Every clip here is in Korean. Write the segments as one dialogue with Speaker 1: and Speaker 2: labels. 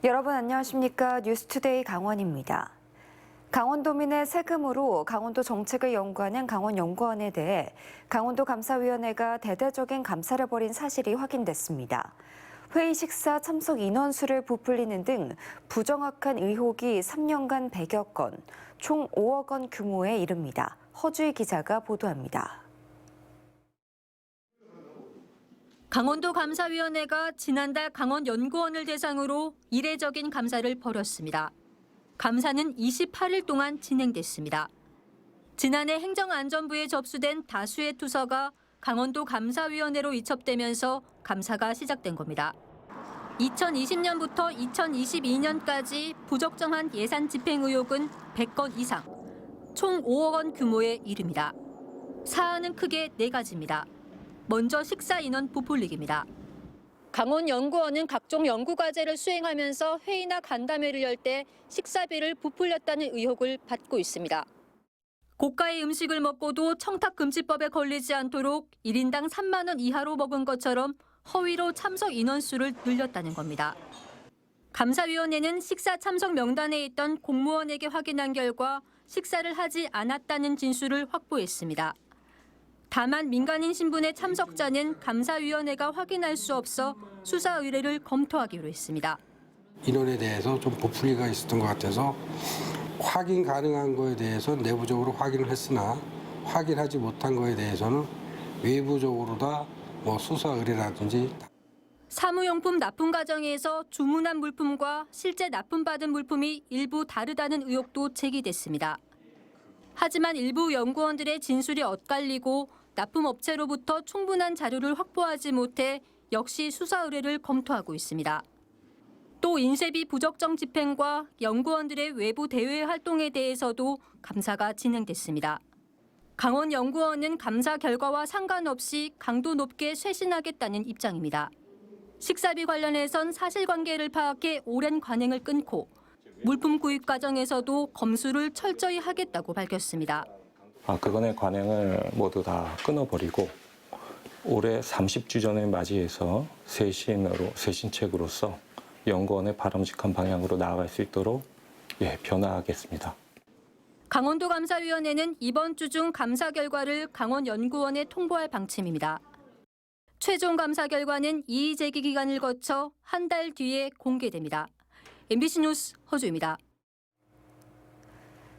Speaker 1: 여러분 안녕하십니까? 뉴스투데이 강원입니다. 강원도민의 세금으로 강원도 정책을 연구하는 강원연구원에 대해 강원도 감사위원회가 대대적인 감사를 벌인 사실이 확인됐습니다. 회의 식사 참석 인원수를 부풀리는 등 부정확한 의혹이 3년간 100여 건, 총 5억 원 규모에 이릅니다. 허주희 기자가 보도합니다.
Speaker 2: 강원도 감사위원회가 지난달 강원연구원을 대상으로 이례적인 감사를 벌였습니다. 감사는 28일 동안 진행됐습니다. 지난해 행정안전부에 접수된 다수의 투서가 강원도 감사위원회로 이첩되면서 감사가 시작된 겁니다. 2020년부터 2022년까지 부적정한 예산 집행 의혹은 100건 이상, 총 5억 원 규모에 이릅니다. 사안은 크게 4가지입니다. 먼저 식사 인원 부풀리기입니다. 강원연구원은 각종 연구과제를 수행하면서 회의나 간담회를 열 때 식사비를 부풀렸다는 의혹을 받고 있습니다. 고가의 음식을 먹고도 청탁금지법에 걸리지 않도록 1인당 3만 원 이하로 먹은 것처럼 허위로 참석 인원수를 늘렸다는 겁니다. 감사위원회는 식사 참석 명단에 있던 공무원에게 확인한 결과 식사를 하지 않았다는 진술을 확보했습니다. 다만 민간인 신분의 참석자는 감사위원회가 확인할 수 없어 수사 의뢰를 검토하기로 했습니다.
Speaker 3: 인원에 대해서 좀 부풀리가 있었던 것 같아서 확인 가능한 거에 대해서 내부적으로 확인을 했으나 확인하지 못한 거에 대해서는 외부적으로 다 수사 의뢰라든지.
Speaker 2: 사무용품 납품 과정에서 주문한 물품과 실제 납품받은 물품이 일부 다르다는 의혹도 제기됐습니다. 하지만 일부 연구원들의 진술이 엇갈리고 납품업체로부터 충분한 자료를 확보하지 못해 역시 수사 의뢰를 검토하고 있습니다. 또 인쇄비 부적정 집행과 연구원들의 외부 대외 활동에 대해서도 감사가 진행됐습니다. 강원연구원은 감사 결과와 상관없이 강도 높게 쇄신하겠다는 입장입니다. 식사비 관련해선 사실관계를 파악해 오랜 관행을 끊고 물품 구입 과정에서도 검수를 철저히 하겠다고 밝혔습니다.
Speaker 4: 그간의 관행을 모두 다 끊어버리고 올해 30주년을 맞이해서 쇄신책으로서 연구원의 바람직한 방향으로 나아갈 수 있도록 변화하겠습니다.
Speaker 2: 강원도 감사위원회는 이번 주 중 감사 결과를 강원연구원에 통보할 방침입니다. 최종 감사 결과는 이의 제기 기간을 거쳐 한 달 뒤에 공개됩니다. MBC 뉴스 허주입니다.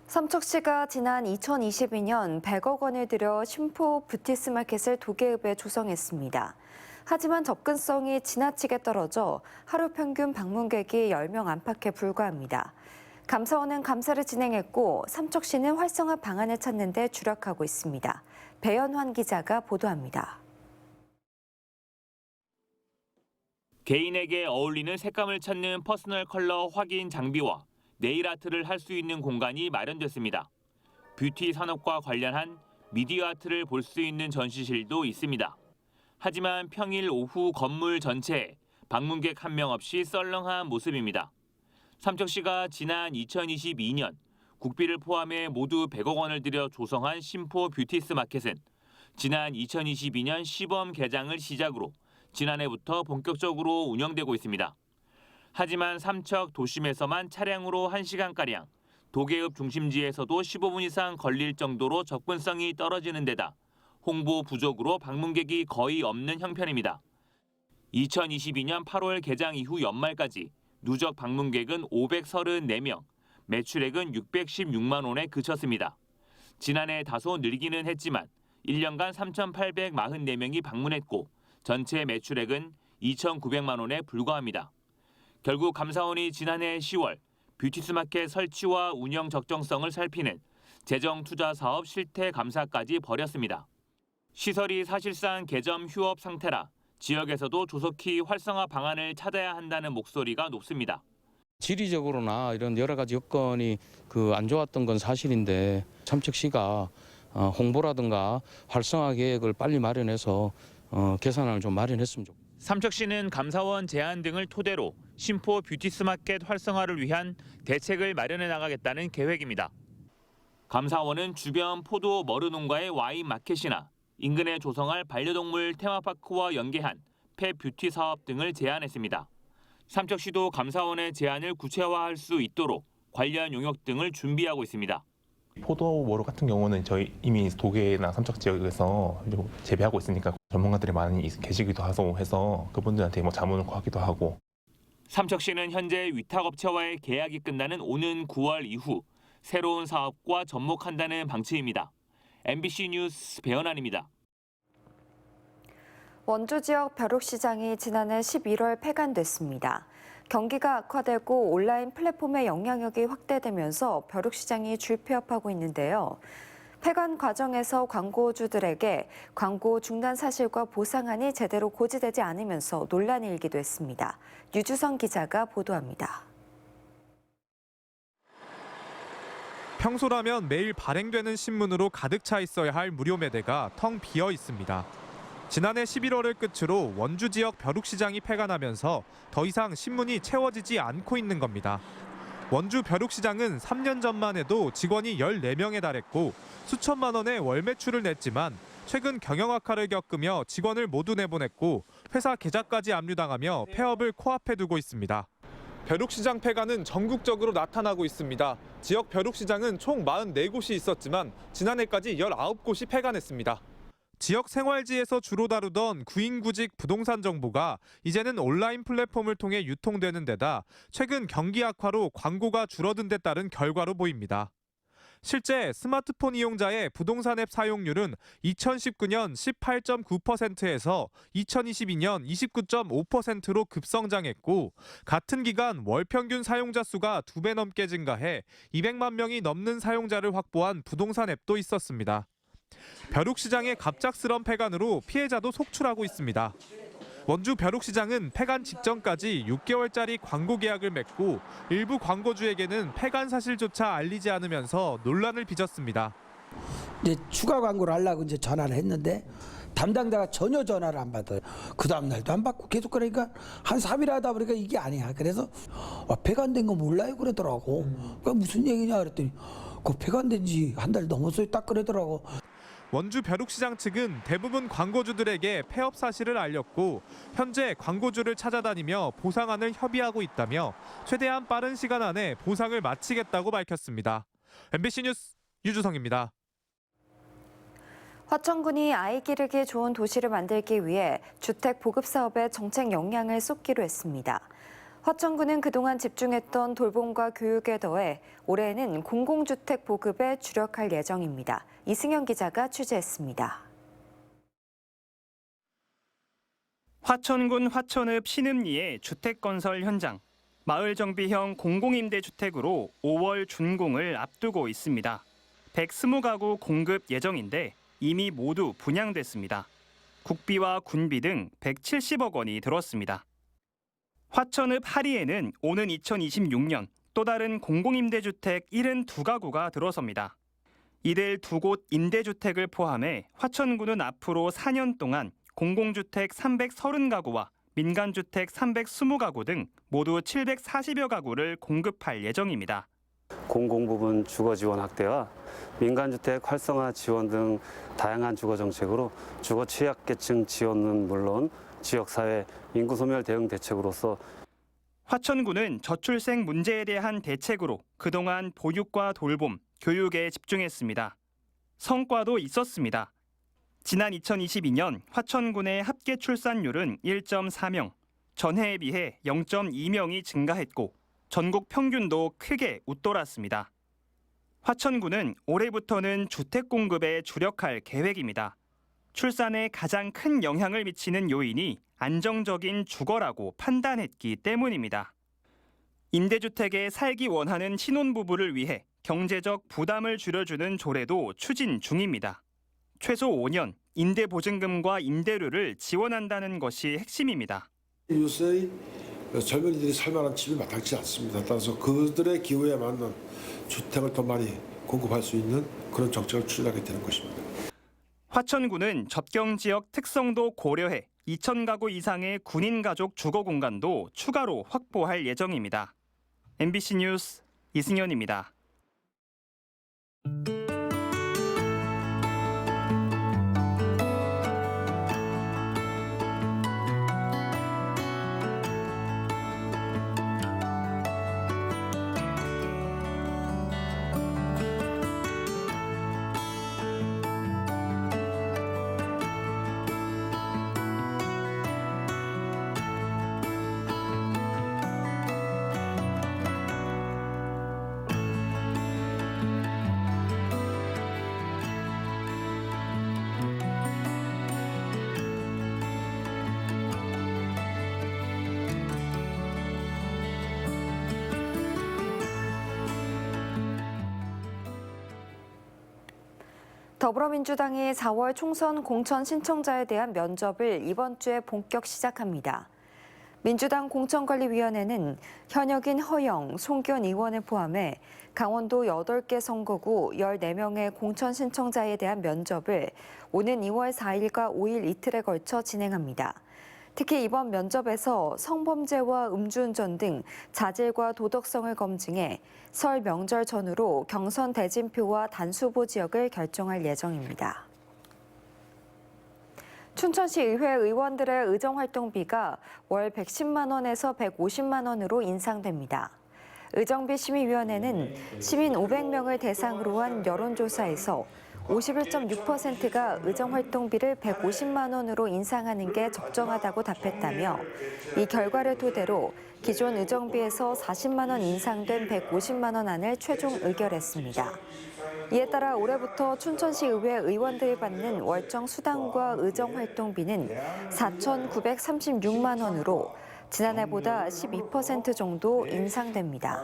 Speaker 1: 삼척시가 지난 2022년 100억 원을 들여 심포 뷰티스 마켓을 도계읍에 조성했습니다. 하지만 접근성이 지나치게 떨어져 하루 평균 방문객이 10명 안팎에 불과합니다. 감사원은 감사를 진행했고 삼척시는 활성화 방안을 찾는 데 주력하고 있습니다. 배연환 기자가 보도합니다.
Speaker 5: 개인에게 어울리는 색감을 찾는 퍼스널 컬러 확인 장비와 네일 아트를 할 수 있는 공간이 마련됐습니다. 뷰티 산업과 관련한 미디어 아트를 볼 수 있는 전시실도 있습니다. 하지만 평일 오후 건물 전체에 방문객 1명 없이 썰렁한 모습입니다. 삼척시가 지난 2022년 국비를 포함해 모두 100억 원을 들여 조성한 심포 뷰티스 마켓은 지난 2022년 시범 개장을 시작으로 지난해부터 본격적으로 운영되고 있습니다. 하지만 삼척 도심에서만 차량으로 1시간가량, 도계읍 중심지에서도 15분 이상 걸릴 정도로 접근성이 떨어지는 데다 홍보 부족으로 방문객이 거의 없는 형편입니다. 2022년 8월 개장 이후 연말까지 누적 방문객은 534명, 매출액은 616만 원에 그쳤습니다. 지난해 다소 늘기는 했지만 1년간 3,844명이 방문했고 전체 매출액은 2,900만 원에 불과합니다. 결국 감사원이 지난해 10월 뷰티스 마켓 설치와 운영 적정성을 살피는 재정 투자 사업 실태 감사까지 벌였습니다. 시설이 사실상 개점 휴업 상태라 지역에서도 조속히 활성화 방안을 찾아야 한다는 목소리가 높습니다.
Speaker 6: 지리적으로나 이런 여러 가지 여건이 안 좋았던 건 사실인데 삼척시가 홍보라든가 활성화 계획을 빨리 마련해서 개선안을 좀 마련했으면 좋겠습니다.
Speaker 5: 삼척시는 감사원 제안 등을 토대로 심포 뷰티스 마켓 활성화를 위한 대책을 마련해 나가겠다는 계획입니다. 감사원은 주변 포도 머르농가의 와인 마켓이나 인근에 조성할 반려동물 테마파크와 연계한 펫 뷰티 사업 등을 제안했습니다. 삼척시도 감사원의 제안을 구체화할 수 있도록 관련 용역 등을 준비하고 있습니다.
Speaker 7: 포도모로 같은 경우는 저희 이미 도계나 삼척 지역에서 재배하고 있으니까 전문가들이 많이 계시기도 하고 해서 그분들한테 자문을 구하기도 하고.
Speaker 5: 삼척시는 현재 위탁업체와의 계약이 끝나는 오는 9월 이후 새로운 사업과 접목한다는 방침입니다. MBC 뉴스 배현환입니다.
Speaker 1: 원주 지역 벼룩시장이 지난해 11월 폐간됐습니다. 경기가 악화되고 온라인 플랫폼의 영향력이 확대되면서 벼룩시장이 줄폐업하고 있는데요. 폐간 과정에서 광고주들에게 광고 중단 사실과 보상안이 제대로 고지되지 않으면서 논란이 일기도 했습니다. 유주성 기자가 보도합니다.
Speaker 8: 평소라면 매일 발행되는 신문으로 가득 차 있어야 할 무료 매대가 텅 비어 있습니다. 지난해 11월을 끝으로 원주 지역 벼룩시장이 폐간하면서 더 이상 신문이 채워지지 않고 있는 겁니다. 원주 벼룩시장은 3년 전만 해도 직원이 14명에 달했고 수천만 원의 월 매출을 냈지만 최근 경영 악화를 겪으며 직원을 모두 내보냈고 회사 계좌까지 압류당하며 폐업을 코앞에 두고 있습니다. 벼룩시장 폐간은 전국적으로 나타나고 있습니다. 지역 벼룩시장은 총 44곳이 있었지만 지난해까지 19곳이 폐간했습니다. 지역 생활지에서 주로 다루던 구인구직 부동산 정보가 이제는 온라인 플랫폼을 통해 유통되는 데다 최근 경기 악화로 광고가 줄어든 데 따른 결과로 보입니다. 실제 스마트폰 이용자의 부동산 앱 사용률은 2019년 18.9%에서 2022년 29.5%로 급성장했고 같은 기간 월 평균 사용자 수가 2배 넘게 증가해 200만 명이 넘는 사용자를 확보한 부동산 앱도 있었습니다. 벼룩시장의 갑작스런 폐간으로 피해자도 속출하고 있습니다. 원주 벼룩시장은 폐간 직전까지 6개월짜리 광고 계약을 맺고 일부 광고주에게는 폐간 사실조차 알리지 않으면서 논란을 빚었습니다.
Speaker 9: 이제 추가 광고를 하려고 이제 전화를 했는데 담당자가 전혀 전화를 안 받아요. 그 다음 날도 안 받고 계속 그러니까 한 3일 하다 보니까 이게 아니야. 그래서 폐간된 거 몰라요 그러더라고. 그러니까 무슨 얘기냐 그랬더니 그 폐간된 지 한 달 넘었어요 딱 그러더라고.
Speaker 8: 원주 벼룩시장 측은 대부분 광고주들에게 폐업 사실을 알렸고 현재 광고주를 찾아다니며 보상안을 협의하고 있다며 최대한 빠른 시간 안에 보상을 마치겠다고 밝혔습니다. MBC 뉴스 유주성입니다.
Speaker 1: 화천군이 아이 기르기 좋은 도시를 만들기 위해 주택 보급 사업에 정책 역량을 쏟기로 했습니다. 화천군은 그동안 집중했던 돌봄과 교육에 더해 올해는 공공주택 보급에 주력할 예정입니다. 이승현 기자가 취재했습니다.
Speaker 10: 화천군 화천읍 신읍리의 주택건설 현장. 마을 정비형 공공임대주택으로 5월 준공을 앞두고 있습니다. 120가구 공급 예정인데 이미 모두 분양됐습니다. 국비와 군비 등 170억 원이 들었습니다. 화천읍 하리에는 오는 2026년 또 다른 공공임대주택 72가구가 들어섭니다. 이들 두 곳 임대주택을 포함해 화천군은 앞으로 4년 동안 공공주택 330가구와 민간주택 320가구 등 모두 740여 가구를 공급할 예정입니다.
Speaker 11: 공공부분 주거 지원 확대와 민간주택 활성화 지원 등 다양한 주거 정책으로 주거 취약계층 지원은 물론 지역사회 인구 소멸 대응 대책으로서
Speaker 10: 화천군은 저출생 문제에 대한 대책으로 그동안 보육과 돌봄, 교육에 집중했습니다. 성과도 있었습니다. 지난 2022년 화천군의 합계 출산율은 1.4명, 전해에 비해 0.2명이 증가했고 전국 평균도 크게 웃돌았습니다. 화천군은 올해부터는 주택 공급에 주력할 계획입니다. 출산에 가장 큰 영향을 미치는 요인이 안정적인 주거라고 판단했기 때문입니다. 임대주택에 살기 원하는 신혼부부를 위해 경제적 부담을 줄여주는 조례도 추진 중입니다. 최소 5년 임대보증금과 임대료를 지원한다는 것이 핵심입니다.
Speaker 12: 요새 젊은이들이 살만한 집이 마땅치 않습니다. 따라서 그들의 기호에 맞는 주택을 더 많이 공급할 수 있는 그런 정책을 추진하게 되는 것입니다.
Speaker 10: 화천군은 접경 지역 특성도 고려해 2,000가구 이상의 군인 가족 주거 공간도 추가로 확보할 예정입니다. MBC 뉴스 이승현입니다.
Speaker 1: 더불어민주당이 4월 총선 공천 신청자에 대한 면접을 이번 주에 본격 시작합니다. 민주당 공천관리위원회는 현역인 허영, 송기현 의원을 포함해 강원도 8개 선거구 14명의 공천 신청자에 대한 면접을 오는 2월 4일과 5일 이틀에 걸쳐 진행합니다. 특히 이번 면접에서 성범죄와 음주운전 등 자질과 도덕성을 검증해 설 명절 전후로 경선 대진표와 단수보 지역을 결정할 예정입니다. 춘천시 의회 의원들의 의정활동비가 월 110만 원에서 150만 원으로 인상됩니다. 의정비 심의위원회는 시민 500명을 대상으로 한 여론조사에서 51.6%가 의정활동비를 150만 원으로 인상하는 게 적정하다고 답했다며 이 결과를 토대로 기존 의정비에서 40만 원 인상된 150만 원 안을 최종 의결했습니다. 이에 따라 올해부터 춘천시 의회 의원들이 받는 월정 수당과 의정활동비는 4,936만 원으로 지난해보다 12% 정도 인상됩니다.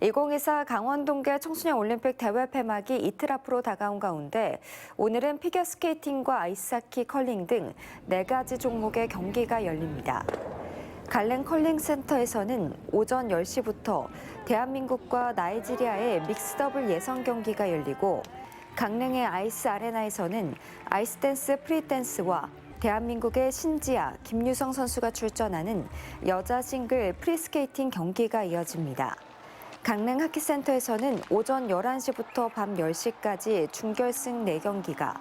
Speaker 1: 2024 강원동계 청소년 올림픽 대회 폐막이 이틀 앞으로 다가온 가운데 오늘은 피겨스케이팅과 아이스하키, 컬링 등 4가지 종목의 경기가 열립니다. 갈랭 컬링센터에서는 오전 10시부터 대한민국과 나이지리아의 믹스더블 예선 경기가 열리고 강릉의 아이스 아레나에서는 아이스댄스 프리댄스와 대한민국의 신지아, 김유성 선수가 출전하는 여자 싱글 프리스케이팅 경기가 이어집니다. 강릉 하키센터에서는 오전 11시부터 밤 10시까지 준결승 4경기가,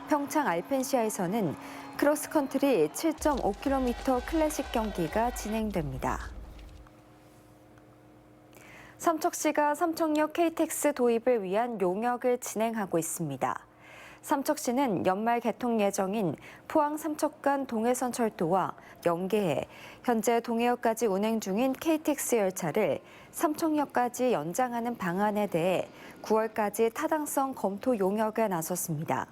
Speaker 1: 평창 알펜시아에서는 크로스컨트리 7.5km 클래식 경기가 진행됩니다. 삼척시가 삼척역 KTX 도입을 위한 용역을 진행하고 있습니다. 삼척시는 연말 개통 예정인 포항 삼척 간 동해선 철도와 연계해 현재 동해역까지 운행 중인 KTX 열차를 삼척역까지 연장하는 방안에 대해 9월까지 타당성 검토 용역에 나섰습니다.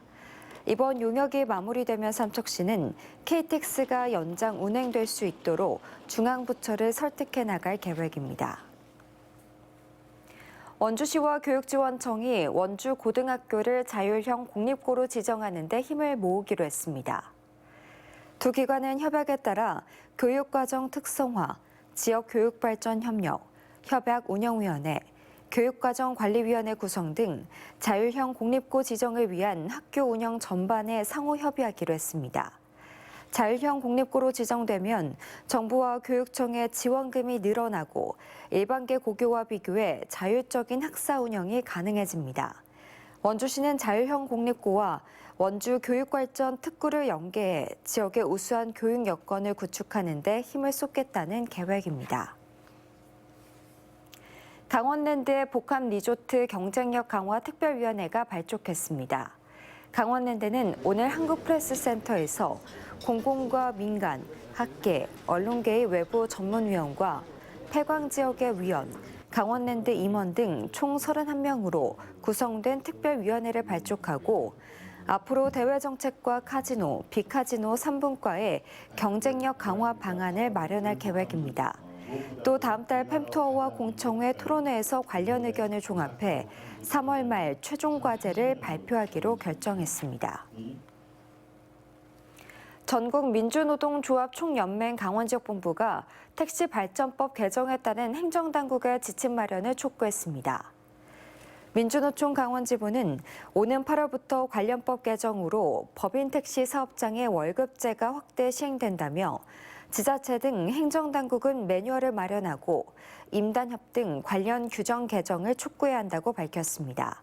Speaker 1: 이번 용역이 마무리되면 삼척시는 KTX가 연장 운행될 수 있도록 중앙부처를 설득해 나갈 계획입니다. 원주시와 교육지원청이 원주 고등학교를 자율형 공립고로 지정하는 데 힘을 모으기로 했습니다. 두 기관은 협약에 따라 교육과정 특성화, 지역교육발전협력, 협약운영위원회, 교육과정관리위원회 구성 등 자율형 공립고 지정을 위한 학교 운영 전반에 상호 협의하기로 했습니다. 자율형 공립고로 지정되면 정부와 교육청의 지원금이 늘어나고 일반계 고교와 비교해 자율적인 학사 운영이 가능해집니다. 원주시는 자율형 공립고와 원주 교육발전 특구를 연계해 지역의 우수한 교육 여건을 구축하는 데 힘을 쏟겠다는 계획입니다. 강원랜드의 복합 리조트 경쟁력 강화 특별위원회가 발족했습니다. 강원랜드는 오늘 한국프레스센터에서 공공과 민간, 학계, 언론계의 외부 전문위원과 폐광 지역의 위원, 강원랜드 임원 등 총 31명으로 구성된 특별위원회를 발족하고 앞으로 대외정책과 카지노, 비카지노 3분과의 경쟁력 강화 방안을 마련할 계획입니다. 또 다음 달 팸투어와 공청회 토론회에서 관련 의견을 종합해 3월 말 최종 과제를 발표하기로 결정했습니다. 전국민주노동조합총연맹 강원지역본부가 택시발전법 개정에 따른 행정당국의 지침 마련을 촉구했습니다. 민주노총 강원지부는 오는 8월부터 관련법 개정으로 법인 택시 사업장의 월급제가 확대 시행된다며 지자체 등 행정당국은 매뉴얼을 마련하고 임단협 등 관련 규정 개정을 촉구해야 한다고 밝혔습니다.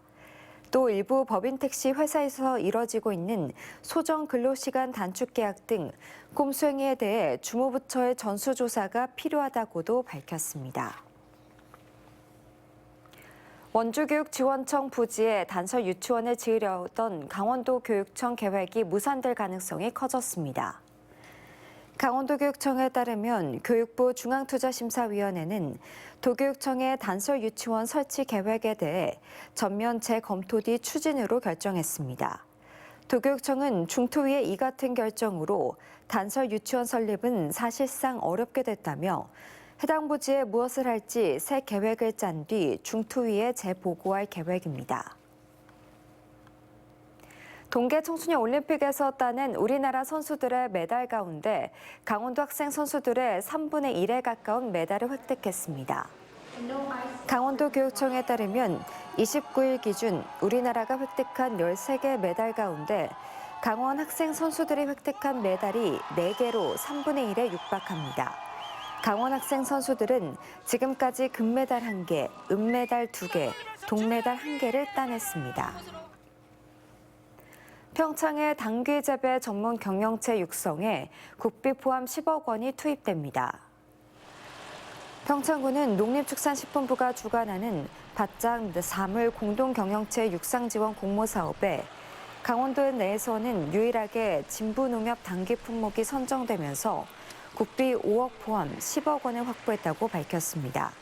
Speaker 1: 또 일부 법인 택시 회사에서 이뤄지고 있는 소정 근로시간 단축 계약 등 꼼수행위에 대해 주무부처의 전수조사가 필요하다고도 밝혔습니다. 원주교육지원청 부지에 단설 유치원을 지으려던 강원도 교육청 계획이 무산될 가능성이 커졌습니다. 강원도교육청에 따르면 교육부 중앙투자심사위원회는 도교육청의 단설 유치원 설치 계획에 대해 전면 재검토 뒤 추진으로 결정했습니다. 도교육청은 중투위의 이 같은 결정으로 단설 유치원 설립은 사실상 어렵게 됐다며 해당 부지에 무엇을 할지 새 계획을 짠 뒤 중투위에 재보고할 계획입니다. 동계 청소년 올림픽에서 따낸 우리나라 선수들의 메달 가운데 강원도 학생 선수들의 3분의 1에 가까운 메달을 획득했습니다. 강원도 교육청에 따르면 29일 기준 우리나라가 획득한 13개 메달 가운데 강원 학생 선수들이 획득한 메달이 4개로 3분의 1에 육박합니다. 강원 학생 선수들은 지금까지 금메달 1개, 은메달 2개, 동메달 1개를 따냈습니다. 평창의 당귀 재배 전문 경영체 육성에 국비 포함 10억 원이 투입됩니다. 평창군은 농림축산식품부가 주관하는 밭장 사물 공동경영체 육상지원 공모사업에 강원도 내에서는 유일하게 진부농협 당귀 품목이 선정되면서 국비 5억 포함 10억 원을 확보했다고 밝혔습니다.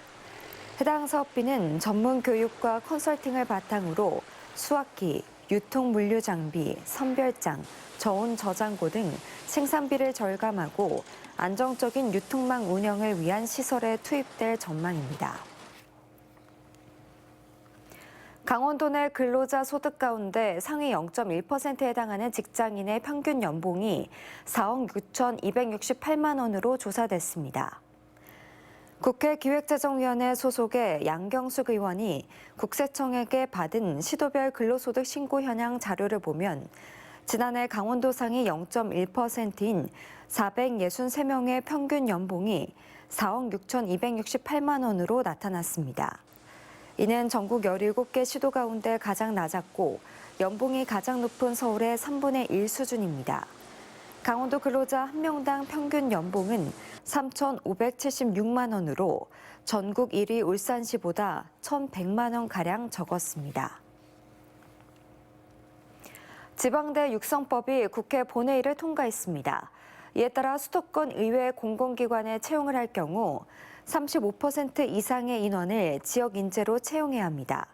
Speaker 1: 해당 사업비는 전문 교육과 컨설팅을 바탕으로 수확기, 유통 물류 장비, 선별장, 저온 저장고 등 생산비를 절감하고 안정적인 유통망 운영을 위한 시설에 투입될 전망입니다. 강원도 내 근로자 소득 가운데 상위 0.1%에 해당하는 직장인의 평균 연봉이 4억 6,268만 원으로 조사됐습니다. 국회 기획재정위원회 소속의 양경숙 의원이 국세청에게 받은 시도별 근로소득 신고 현황 자료를 보면 지난해 강원도 상위 0.1%인 463명의 평균 연봉이 4억 6,268만 원으로 나타났습니다. 이는 전국 17개 시도 가운데 가장 낮았고 연봉이 가장 높은 서울의 3분의 1 수준입니다. 강원도 근로자 1명당 평균 연봉은 3,576만 원으로 전국 1위 울산시보다 1,100만 원가량 적었습니다. 지방대 육성법이 국회 본회의를 통과했습니다. 이에 따라 수도권 의회 공공기관에 채용을 할 경우 35% 이상의 인원을 지역 인재로 채용해야 합니다.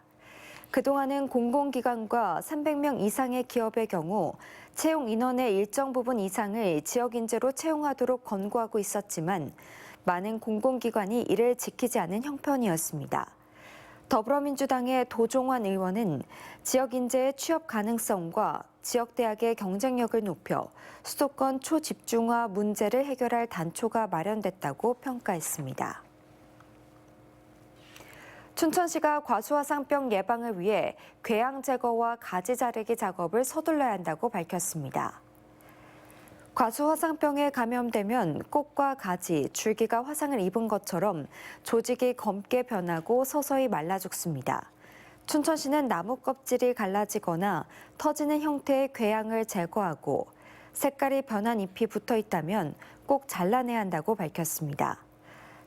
Speaker 1: 그동안은 공공기관과 300명 이상의 기업의 경우 채용 인원의 일정 부분 이상을 지역 인재로 채용하도록 권고하고 있었지만 많은 공공기관이 이를 지키지 않은 형편이었습니다. 더불어민주당의 도종환 의원은 지역 인재의 취업 가능성과 지역대학의 경쟁력을 높여 수도권 초집중화 문제를 해결할 단초가 마련됐다고 평가했습니다. 춘천시가 과수화상병 예방을 위해 궤양 제거와 가지 자르기 작업을 서둘러야 한다고 밝혔습니다. 과수화상병에 감염되면 꽃과 가지, 줄기가 화상을 입은 것처럼 조직이 검게 변하고 서서히 말라 죽습니다. 춘천시는 나무 껍질이 갈라지거나 터지는 형태의 궤양을 제거하고 색깔이 변한 잎이 붙어 있다면 꼭 잘라내야 한다고 밝혔습니다.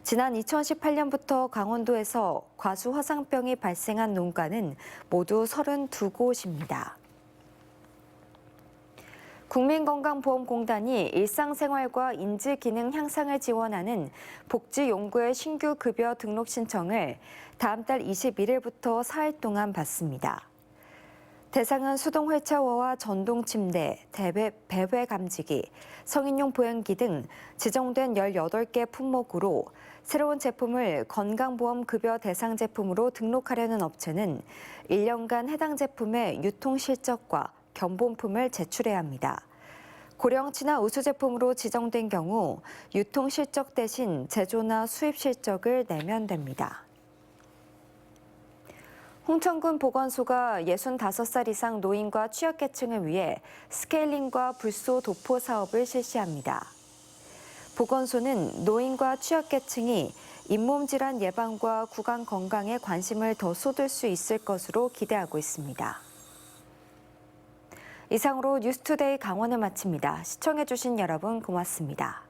Speaker 1: 지난 2018년부터 강원도에서 과수화상병이 발생한 농가는 모두 32곳입니다. 국민건강보험공단이 일상생활과 인지기능 향상을 지원하는 복지용구의 신규 급여 등록 신청을 다음 달 21일부터 4일 동안 받습니다. 대상은 수동 회차워와 전동 침대, 배회 감지기, 성인용 보행기 등 지정된 18개 품목으로 새로운 제품을 건강보험 급여 대상 제품으로 등록하려는 업체는 1년간 해당 제품의 유통 실적과 견본품을 제출해야 합니다. 고령치나 우수 제품으로 지정된 경우 유통 실적 대신 제조나 수입 실적을 내면 됩니다. 홍천군 보건소가 65살 이상 노인과 취약계층을 위해 스케일링과 불소 도포 사업을 실시합니다. 보건소는 노인과 취약계층이 잇몸 질환 예방과 구강 건강에 관심을 더 쏟을 수 있을 것으로 기대하고 있습니다. 이상으로 뉴스투데이 강원을 마칩니다. 시청해주신 여러분 고맙습니다.